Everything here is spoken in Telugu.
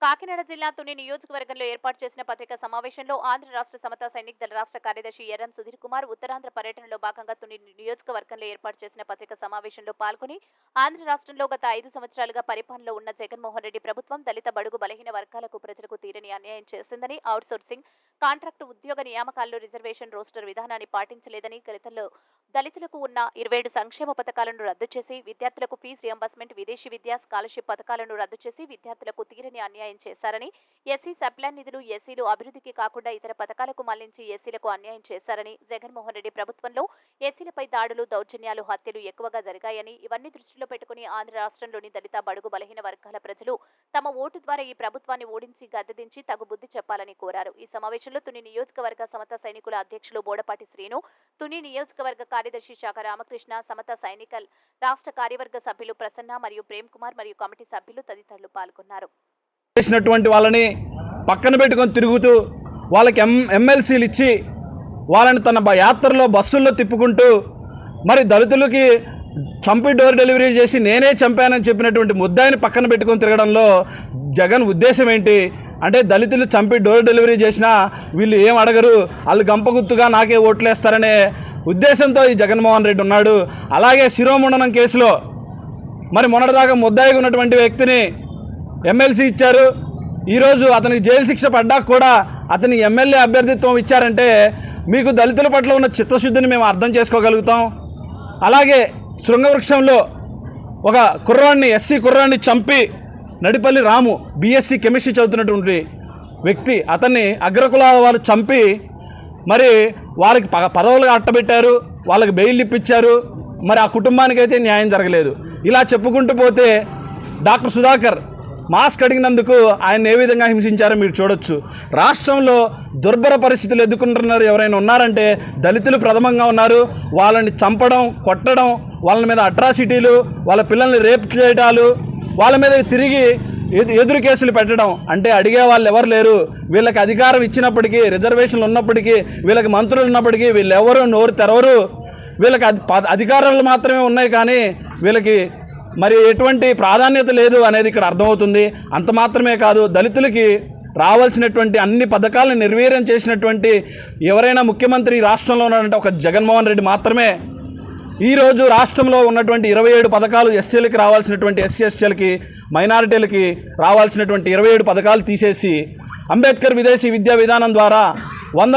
కాకినాడ జిల్లా తుని నియోజకవర్గంలో ఏర్పాటు చేసిన పత్రికా సమావేశంలో ఆంధ్ర రాష్ట్ర సమతా సైనిక్ దళ రాష్ట్ర కార్యదర్శి ఎర్రం సుధీర్ కుమార్ ఉత్తరాంధ్ర పర్యటనలో భాగంగా తుని నియోజకవర్గంలో ఏర్పాటు చేసిన పత్రికా సమావేశంలో పాల్గొని ఆంధ్ర రాష్ట్రంలో గత 5 సంవత్సరాలుగా పరిపాలనలో ఉన్న జగన్మోహన్ రెడ్డి ప్రభుత్వం దళిత బడుగు బలహీన వర్గాలకు ప్రజలకు తీరని అన్యాయం చేసిందని, అవుట్సోర్సింగ్ కాంట్రాక్టు ఉద్యోగ నియామకాల్లో రిజర్వేషన్ రోస్టర్ విధానాన్ని పాటించలేదని, దళితులకు ఉన్న 27 సంక్షేమ పథకాలను రద్దు చేసి విద్యార్థులకు ఫీజు రియంబర్స్మెంట్, విదేశీ విద్యా స్కాలర్షిప్ పథకాలను రద్దు చేసి విద్యార్థులకు తీరని అన్యాయం చేశారని, ఎస్సీ సప్లాన్ నిధులు ఎస్సీలు అభివృద్ధికి కాకుండా ఇతర పథకాలకు మళ్లించి ఎస్సీలకు అన్యాయం చేశారని, జగన్మోహన్ రెడ్డి ప్రభుత్వంలో ఎస్సీలపై దాడులు, దౌర్జన్యాలు, హత్యలు ఎక్కువగా జరిగాయని, ఇవన్నీ దృష్టిలో పెట్టుకుని ఆంధ్ర రాష్ట్రంలోని దళిత బడుగు బలహీన వర్గాల ప్రజలు తమ ఓటు ద్వారా ఈ ప్రభుత్వాన్ని ఓడించి గద్దెదించి తగు బుద్ధి చెప్పాలని కోరారు. ఈ సమావేశంలో తుని నియోజకవర్గ సమతా సైనికుల అధ్యక్షులు బోడపాటి శ్రీను, తుని నియోజకవర్గ కార్యదర్శి శాఖ రామకృష్ణ, సమతా సైనికల్ రాష్ట్ర కార్యవర్గ సభ్యులు ప్రసన్న మరియు ప్రేమ్ కుమార్ మరియు కమిటీ సభ్యులు తదితరులు పాల్గొన్నారు. చేసినటువంటి వాళ్ళని పక్కన పెట్టుకొని తిరుగుతూ వాళ్ళకి ఎమ్మెల్సీలు ఇచ్చి వాళ్ళని తన యాత్రలో బస్సుల్లో తిప్పుకుంటూ మరి దళితులకి చంపి డోర్ డెలివరీ చేసి నేనే చంపానని చెప్పినటువంటి ముద్దాయిని పక్కన పెట్టుకొని తిరగడంలో జగన్ ఉద్దేశం ఏంటి అంటే, దళితులు చంపి డోర్ డెలివరీ చేసినా వీళ్ళు ఏం అడగరు, వాళ్ళు గంపగుత్తుగా నాకే ఓట్లేస్తారనే ఉద్దేశంతో ఈ జగన్మోహన్ రెడ్డి ఉన్నాడు. అలాగే శిరోముండనం కేసులో మరి మొన్నటిదాకా ముద్దాయిగా ఉన్నటువంటి వ్యక్తిని ఎమ్మెల్సీ ఇచ్చారు. ఈరోజు అతనికి జైలు శిక్ష పడ్డాక కూడా అతని ఎమ్మెల్యే అభ్యర్థిత్వం ఇచ్చారంటే మీకు దళితుల పట్ల ఉన్న చిత్తశుద్ధిని మేము అర్థం చేసుకోగలుగుతాం. అలాగే శృంగవృక్షంలో ఒక కుర్రాన్ని, ఎస్సీ కుర్రాన్ని చంపి నడిపల్లి రాము బీఎస్సీ కెమిస్ట్రీ చదువుతున్నటువంటి వ్యక్తి, అతన్ని అగ్రకులాల వారు చంపి మరి వారికి పదవులుగా అట్టబెట్టారు, వాళ్ళకి బెయిల్ ఇప్పించారు. మరి ఆ కుటుంబానికి అయితే న్యాయం జరగలేదు. ఇలా చెప్పుకుంటూ పోతే డాక్టర్ సుధాకర్ మాస్క్ అడిగినందుకు ఆయన ఏ విధంగా హింసించారో మీరు చూడొచ్చు. రాష్ట్రంలో దుర్భర పరిస్థితులు ఎదుర్కొంటున్నారు ఎవరైనా ఉన్నారంటే దళితులు ప్రథమంగా ఉన్నారు. వాళ్ళని చంపడం, కొట్టడం, వాళ్ళ మీద అట్రాసిటీలు, వాళ్ళ పిల్లల్ని రేప్ చేయడాలు, వాళ్ళ మీద తిరిగి ఎదురు కేసులు పెట్టడం అంటే అడిగే వాళ్ళు ఎవరు లేరు. వీళ్ళకి అధికారం ఇచ్చినప్పటికీ, రిజర్వేషన్లు ఉన్నప్పటికీ, వీళ్ళకి మంత్రులు ఉన్నప్పటికీ వీళ్ళెవరూ నోరు తెరవరు. వీళ్ళకి అధికారాలు మాత్రమే ఉన్నాయి కానీ వీళ్ళకి మరి ఎటువంటి ప్రాధాన్యత లేదు అనేది ఇక్కడ అర్థమవుతుంది. అంత మాత్రమే కాదు, దళితులకి రావాల్సినటువంటి అన్ని పథకాలను నిర్వీర్యం చేసినటువంటి ఎవరైనా ముఖ్యమంత్రి రాష్ట్రంలో ఉన్నారంటే ఒక జగన్మోహన్ రెడ్డి మాత్రమే. ఈరోజు రాష్ట్రంలో ఉన్నటువంటి 27 పథకాలు ఎస్సీలకి రావాల్సినటువంటి, ఎస్సీ ఎస్టీలకి, మైనారిటీలకి రావాల్సినటువంటి 27 పథకాలు తీసేసి అంబేద్కర్ విదేశీ విద్యా విధానం ద్వారా